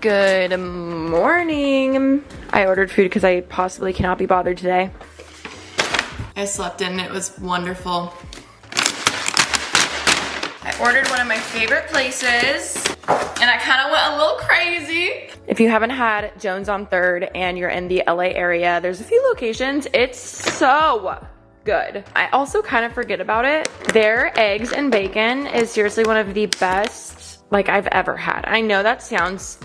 Good morning. I ordered food because I possibly cannot be bothered today. I slept in, it was wonderful. I ordered one of my favorite places and I kind of went a little crazy. If you haven't had Jones on 3rd and you're in the LA area, there's a few locations. It's so good. I also kind of forget about it. Their eggs and bacon is seriously one of the best like I've ever had. I know that sounds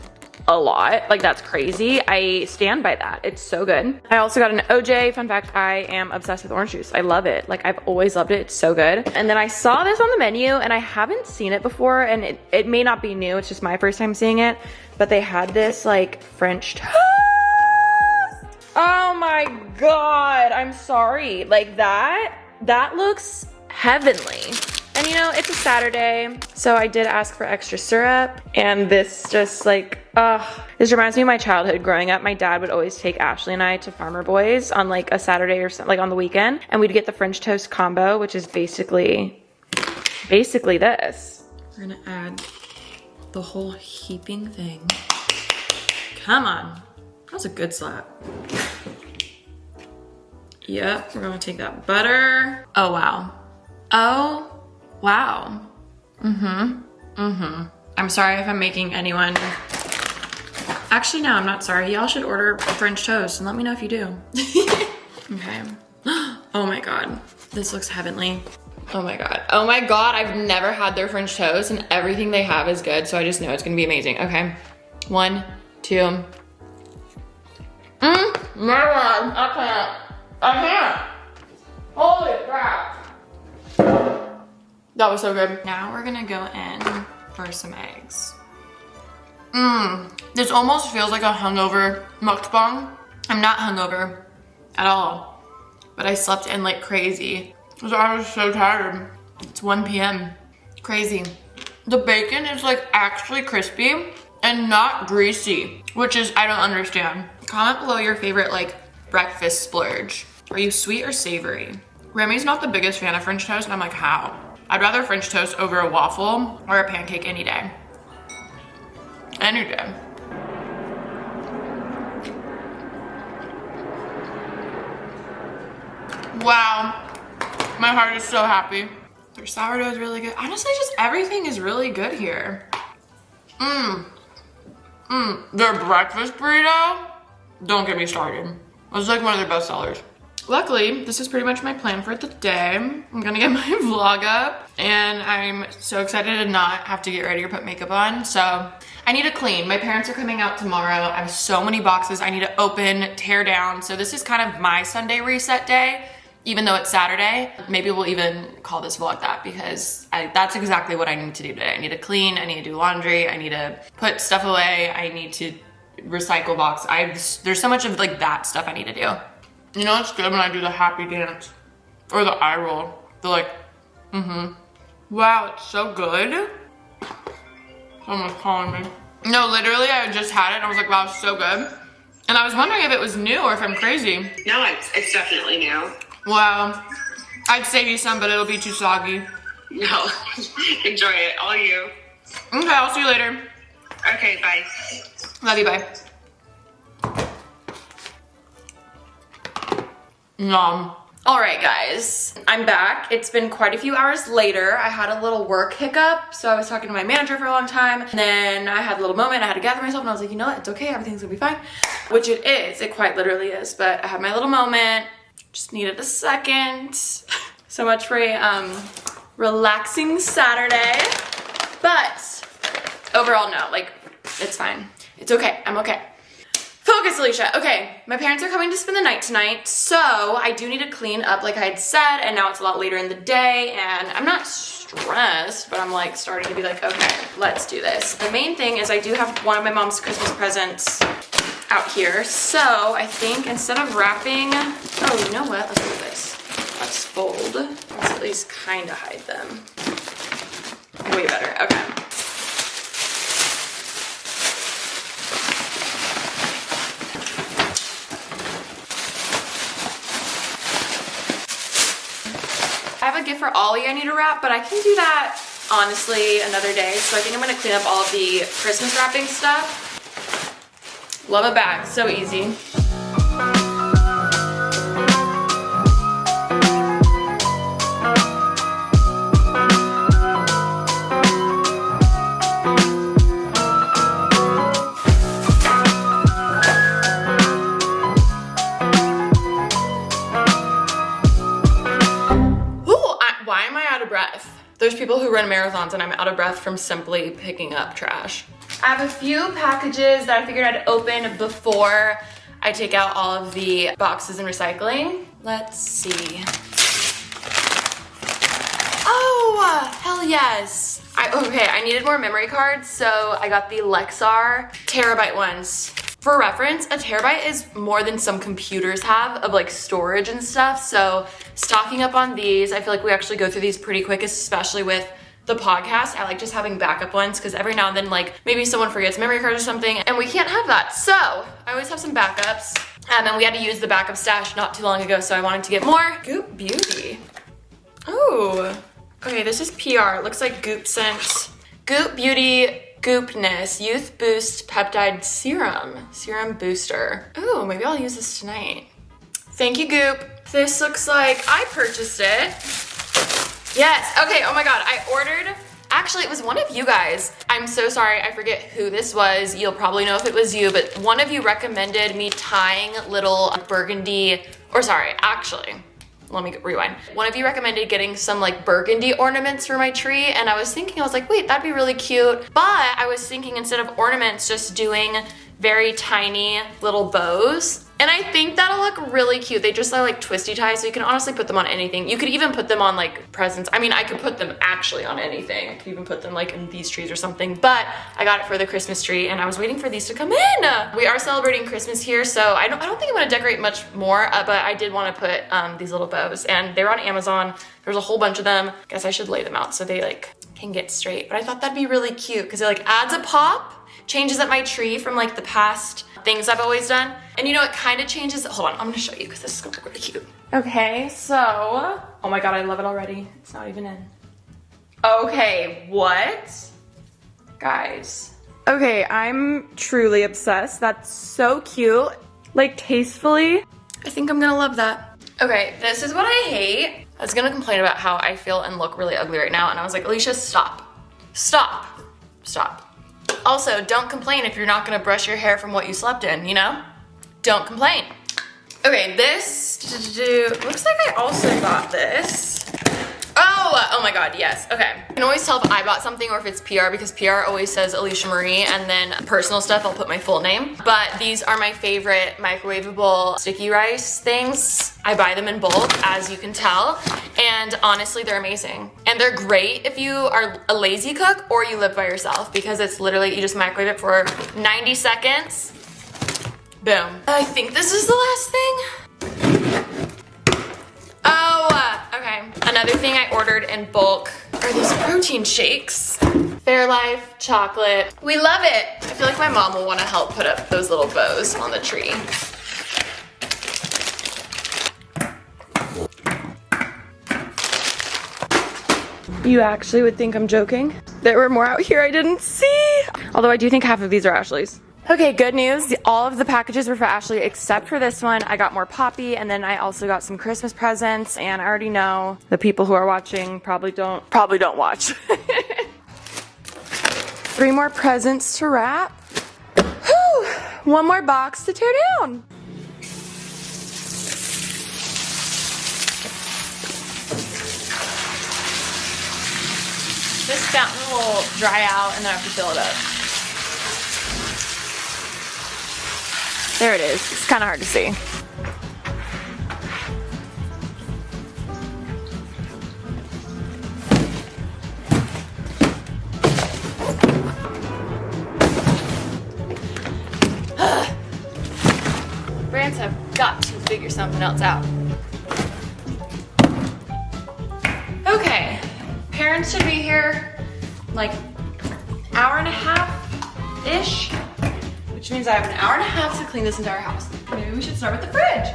a lot, like that's crazy. I stand by that. It's so good. I also got an OJ. Fun fact, I am obsessed with orange juice. I love it. Like I've always loved it. It's so good. And then I saw this on the menu and I haven't seen it before, and it may not be new. It's just my first time seeing it, but they had this like French toast. Oh my God. I'm sorry. Like that looks heavenly. And you know, it's a Saturday, so I did ask for extra syrup, and this just like, this reminds me of my childhood growing up. My dad would always take Ashley and I to Farmer Boys on like a Saturday or something, like on the weekend, and we'd get the French toast combo, which is basically this. We're gonna add the whole heaping thing. Come on, that was a good slap. Yep, we're gonna take that butter. Oh wow. Oh. Wow. I'm sorry if I'm making anyone. Actually, no, I'm not sorry. Y'all should order French toast and let me know if you do. Okay. Oh my God. This looks heavenly. Oh my God. Oh my God. I've never had their French toast and everything they have is good. So I just know it's gonna be amazing. Okay. 1, 2. I can't. Holy crap. That was so good. Now we're gonna go in for some eggs. This almost feels like a hungover mukbang. I'm not hungover at all, but I slept in like crazy. So I was so tired. It's 1 p.m. Crazy. The bacon is like actually crispy and not greasy, which is, I don't understand. Comment below your favorite like breakfast splurge. Are you sweet or savory? Remy's not the biggest fan of French toast, and I'm like, how? I'd rather French toast over a waffle or a pancake any day. Any day. Wow. My heart is so happy. Their sourdough is really good. Honestly, just everything is really good here. Their breakfast burrito, don't get me started. It's like one of their best sellers. Luckily, this is pretty much my plan for the day. I'm gonna get my vlog up and I'm so excited to not have to get ready or put makeup on. So I need to clean. My parents are coming out tomorrow. I have so many boxes I need to open, tear down. So this is kind of my Sunday reset day, even though it's Saturday. Maybe we'll even call this vlog that because that's exactly what I need to do today. I need to clean, I need to do laundry, I need to put stuff away, I need to recycle box. There's so much of like that stuff I need to do. You know, it's good when I do the happy dance or the eye roll. The like, Wow, it's so good. Someone's calling me. No, literally, I just had it and I was like, wow, it's so good. And I was wondering if it was new or if I'm crazy. No, it's definitely new. Wow. I'd save you some, but it'll be too soggy. No, enjoy it, all you. Okay, I'll see you later. Okay, bye. Love you, bye. Nom. All right, guys, I'm back. It's been quite a few hours later. I had a little work hiccup, so I was talking to my manager for a long time, and then I had a little moment. I had to gather myself, and I was like, you know what? It's okay. Everything's gonna be fine, which it is. It quite literally is, but I had my little moment. Just needed a second. So much for a relaxing Saturday, but overall, no, like, it's fine. It's okay. I'm okay. Focus, Alicia. Okay, my parents are coming to spend the night tonight, so I do need to clean up like I had said, and now it's a lot later in the day, and I'm not stressed, but I'm like starting to be like, okay, let's do this. The main thing is I do have one of my mom's Christmas presents out here, so I think instead of wrapping, oh, you know what? Let's do this. Let's fold. Let's at least kind of hide them. Way better. Okay. I have a gift for Ollie I need to wrap, but I can do that honestly another day. So I think I'm gonna clean up all of the Christmas wrapping stuff Love a bag, so easy. Why am I out of breath? There's people who run marathons and I'm out of breath from simply picking up trash. I have a few packages that I figured I'd open before I take out all of the boxes in recycling. Let's see. Oh, hell yes. Okay, I needed more memory cards, so I got the Lexar terabyte ones. For reference, a terabyte is more than some computers have of like storage and stuff. So stocking up on these, I feel like we actually go through these pretty quick, especially with the podcast. I like just having backup ones because every now and then like maybe someone forgets memory cards or something and we can't have that. So I always have some backups. And we had to use the backup stash not too long ago, so I wanted to get more. Goop Beauty. Oh, okay, this is PR. It looks like Goop scent. Goop Beauty Goopness Youth Boost Peptide Serum Booster. Oh, maybe I'll use this tonight. Thank you, Goop. This looks like I purchased it. Yes, okay, oh my God, I ordered, actually it was one of you guys. I'm so sorry, I forget who this was. You'll probably know if it was you, but one of you recommended me tying little burgundy, let me rewind. One of you recommended getting some like burgundy ornaments for my tree, and I was like, wait, that'd be really cute. But I was thinking instead of ornaments, just doing very tiny little bows. And I think that'll look really cute. They just are like twisty ties, so you can honestly put them on anything. You could even put them on like presents. I mean, I could put them actually on anything. I could even put them like in these trees or something, but I got it for the Christmas tree and I was waiting for these to come in. We are celebrating Christmas here, so I don't think I'm gonna decorate much more, but I did wanna put these little bows, and they were on Amazon. There's a whole bunch of them. Guess I should lay them out so they like can get straight, but I thought that'd be really cute because it like adds a pop, changes up my tree from like the past things I've always done. And you know, it kind of changes. Hold on, I'm gonna show you because this is gonna look really cute. Okay, so, oh my God, I love it already. It's not even in. Okay, what? Guys. Okay, I'm truly obsessed. That's so cute. Like tastefully. I think I'm gonna love that. Okay, this is what I hate. I was gonna complain about how I feel and look really ugly right now, and I was like, Alicia, stop. Stop. Stop. Also, don't complain if you're not gonna brush your hair from what you slept in, you know? Don't complain. Okay, this, looks like I also got this. Oh my God, yes, okay. I can always tell if I bought something or if it's PR because PR always says Alicia Marie, and then personal stuff, I'll put my full name. But these are my favorite microwavable sticky rice things. I buy them in bulk, as you can tell, and honestly, they're amazing. And they're great if you are a lazy cook or you live by yourself because it's literally, you just microwave it for 90 seconds. Boom. I think this is the last thing. Oh, okay. Another thing I ordered in bulk are these protein shakes. Fairlife, chocolate. We love it. I feel like my mom will want to help put up those little bows on the tree. You actually would think I'm joking? There were more out here I didn't see. Although I do think half of these are Ashley's. Okay, good news. All of the packages were for Ashley except for this one. I got more Poppy, and then I also got some Christmas presents, and I already know the people who are watching probably don't watch. 3 more presents to wrap. Whew, 1 more box to tear down. This fountain will dry out and then I have to fill it up. There it is. It's kind of hard to see. Brands have got to figure something else out. Okay, parents should be here like hour and a half-ish. Which means I have an hour and a half to clean this entire house. Maybe we should start with the fridge.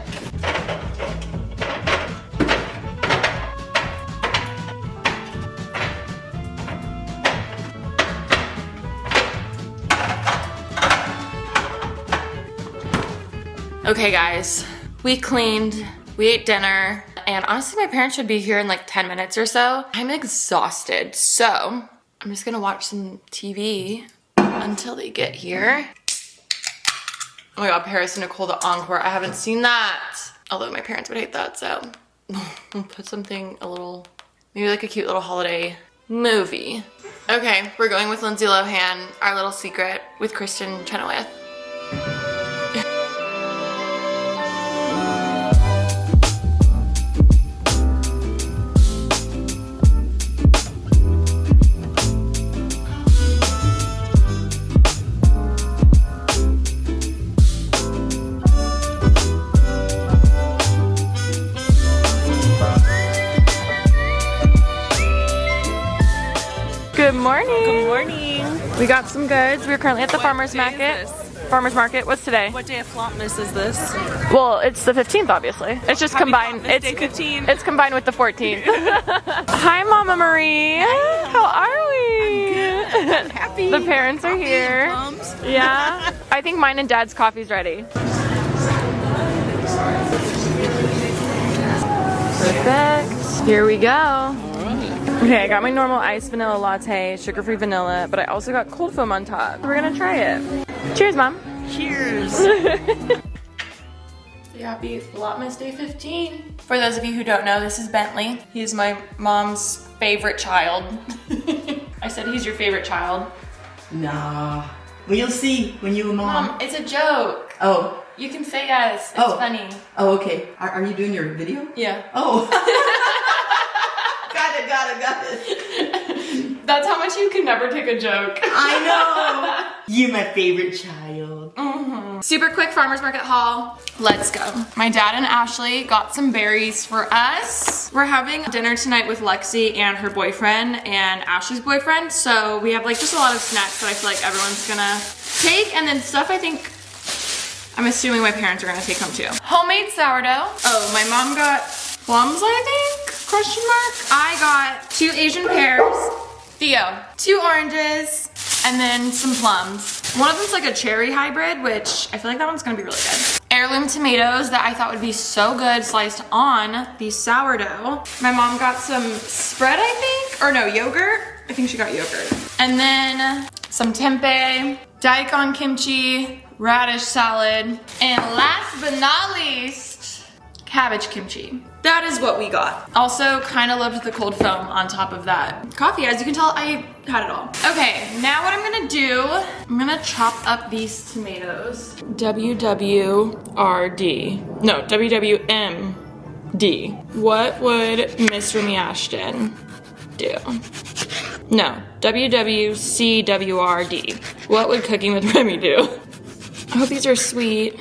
Okay guys, we cleaned, we ate dinner, and honestly my parents should be here in like 10 minutes or so. I'm exhausted, so I'm just gonna watch some TV until they get here. Oh my god, Paris and Nicole, the encore. I haven't seen that. Although my parents would hate that, so I'll put something a little, maybe like a cute little holiday movie. Okay, we're going with Lindsay Lohan, Our Little Secret, with Kristen Chenoweth. Good morning. Good morning. We got some goods. We're currently at the farmer's market. Farmer's market. What's today? What day of Vlogmas is this? Well, it's the 15th, obviously. It's just combined. It's day 15. It's combined with the 14th. Hi, Mama Marie. Hi. How are we? I'm happy. The parents are here. Yeah. I think mine and Dad's coffee's ready. Perfect. Here we go. Okay, I got my normal iced vanilla latte, sugar-free vanilla, but I also got cold foam on top. We're gonna try it. Cheers, Mom. Cheers. Happy Vlogmas Day 15. For those of you who don't know, this is Bentley. He's my mom's favorite child. I said he's your favorite child. Nah. Well, you'll see when you and Mom. Mom, it's a joke. Oh. You can say yes. It's funny. Oh, okay. Are you doing your video? Yeah. Oh. Got it. That's how much you can never take a joke. I know. You're my favorite child. Super quick farmer's market haul. Let's go. My dad and Ashley got some berries for us. We're having dinner tonight with Lexi and her boyfriend and Ashley's boyfriend. So we have like just a lot of snacks that I feel like everyone's gonna take, and then stuff I'm assuming my parents are gonna take home too. Homemade sourdough. Oh, my mom got plums, I think? Question mark. I got 2 Asian pears. Theo, 2 oranges, and then some plums. One of them's like a cherry hybrid, which I feel like that one's gonna be really good. Heirloom tomatoes that I thought would be so good sliced on the sourdough. My mom got some spread, I think, or no, yogurt. I think she got yogurt. And then some tempeh, daikon kimchi, radish salad, and last but not least, cabbage kimchi. That is what we got. Also, kind of loved the cold foam on top of that coffee. As you can tell, I had it all. Okay, now what I'm gonna do, I'm gonna chop up these tomatoes. WWRD. No, WWMD. What would Miss Remy Ashton do? No, WWCWRD. What would cooking with Remy do? I hope these are sweet.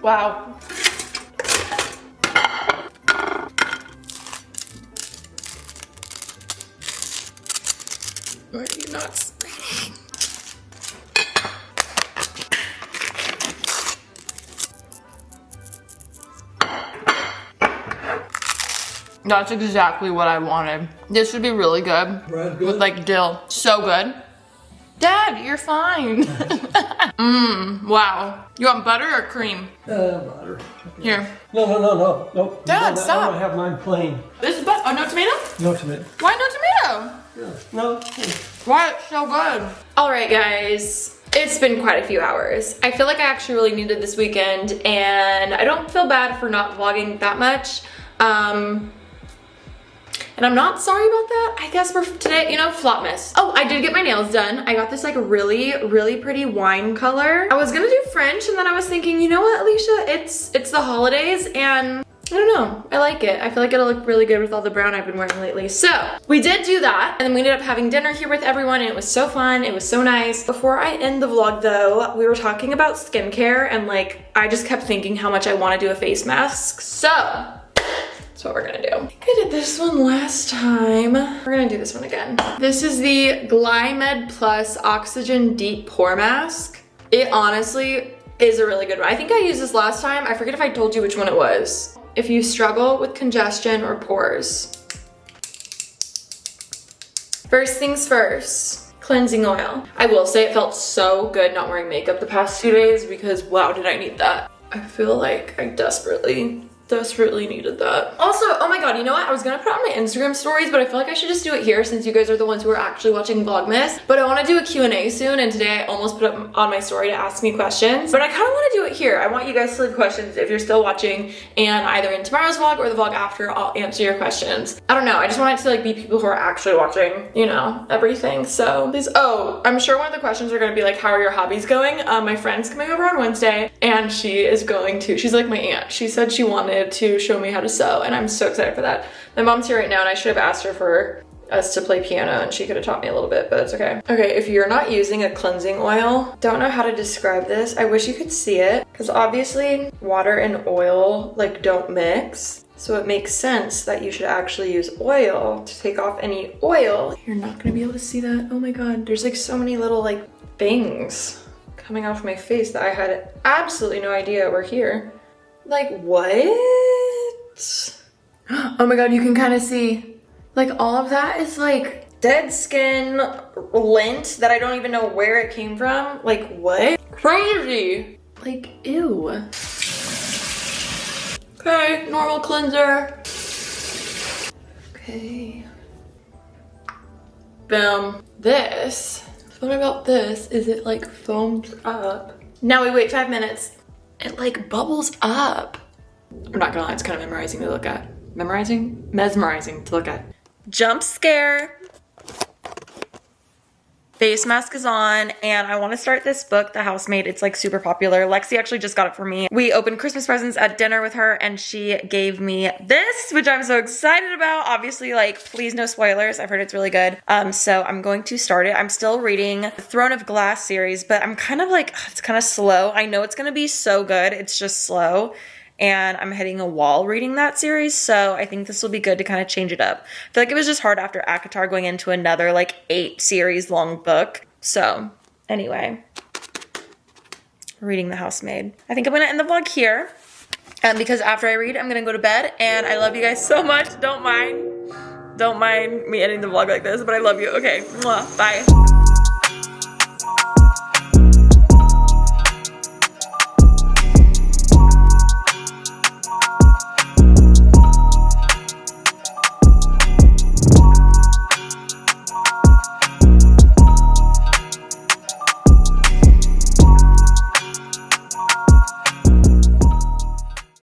Wow. Why are you not spreading? That's exactly what I wanted. This would be really good. Good. With like dill. So good. Dad, you're fine. Wow. You want butter or cream? Butter. Here. No. Dad, I stop. want to have mine plain. This is butter. Oh, no tomato? No tomato. Why no tomato? Yeah. No. Why it's so good. All right, guys. It's been quite a few hours. I feel like I actually really needed this weekend, and I don't feel bad for not vlogging that much. And I'm not sorry about that. I guess for today, you know, Vlogmas. Oh, I did get my nails done. I got this like really, really pretty wine color. I was gonna do French, and then I was thinking, you know what, Alicia? It's the holidays, and I don't know. I like it. I feel like it'll look really good with all the brown I've been wearing lately. So we did do that, and then we ended up having dinner here with everyone, and it was so fun. It was so nice. Before I end the vlog though, we were talking about skincare, and like, I just kept thinking how much I want to do a face mask. So that's what we're gonna do. I did this one last time. We're gonna do this one again. This is the GlyMed Plus Oxygen Deep Pore Mask. It honestly is a really good one. I think I used this last time. I forget if I told you which one it was. If you struggle with congestion or pores. First things first, cleansing oil. I will say it felt so good not wearing makeup the past 2 days because wow, did I need that. I feel like I desperately needed that. Also, oh my god, you know what? I was gonna put it on my Instagram stories, but I feel like I should just do it here since you guys are the ones who are actually watching Vlogmas. But I wanna do a Q&A soon, and today I almost put it on my story to ask me questions. But I kinda wanna do it here. I want you guys to leave questions if you're still watching, and either in tomorrow's vlog or the vlog after, I'll answer your questions. I don't know, I just want it to like be people who are actually watching, you know, everything. So please, oh, I'm sure one of the questions are gonna be like, how are your hobbies going? My friend's coming over on Wednesday, and she is going to, she's like my aunt. She said she wanted to show me how to sew, and I'm so excited for that. My mom's here right now, and I should have asked her for us to play piano, and she could have taught me a little bit, but it's okay. Okay, if you're not using a cleansing oil, don't know how to describe this. I wish you could see it, because obviously water and oil like don't mix. So it makes sense that you should actually use oil to take off any oil. You're not gonna be able to see that. Oh my god, there's like so many little like things coming off my face that I had absolutely no idea were here. Like what? Oh my god, you can kind of see like all of that is like dead skin lint that I don't even know where it came from. Like what? Crazy. Like ew. Okay, normal cleanser. Okay. Boom. This, what about this is it like foams up. Now we wait 5 minutes. It like bubbles up. I'm not gonna lie, it's kind of memorizing to look at. Mesmerizing to look at. Jump scare. Face mask is on, and I want to start this book, The Housemaid. It's like super popular. Lexi actually just got it for me. We opened Christmas presents at dinner with her, and she gave me this, which I'm so excited about. Obviously, like, please no spoilers. I've heard it's really good. So I'm going to start it. I'm still reading the Throne of Glass series, but I'm kind of like, it's kind of slow. I know it's gonna be so good. It's just slow. And I'm hitting a wall reading that series, so I think this will be good to kind of change it up. I feel like it was just hard after ACOTAR going into another like 8 series long book. So anyway, reading The Housemaid. I think I'm gonna end the vlog here because after I read, I'm gonna go to bed, and I love you guys so much. Don't mind me ending the vlog like this, but I love you. Okay, mwah, bye.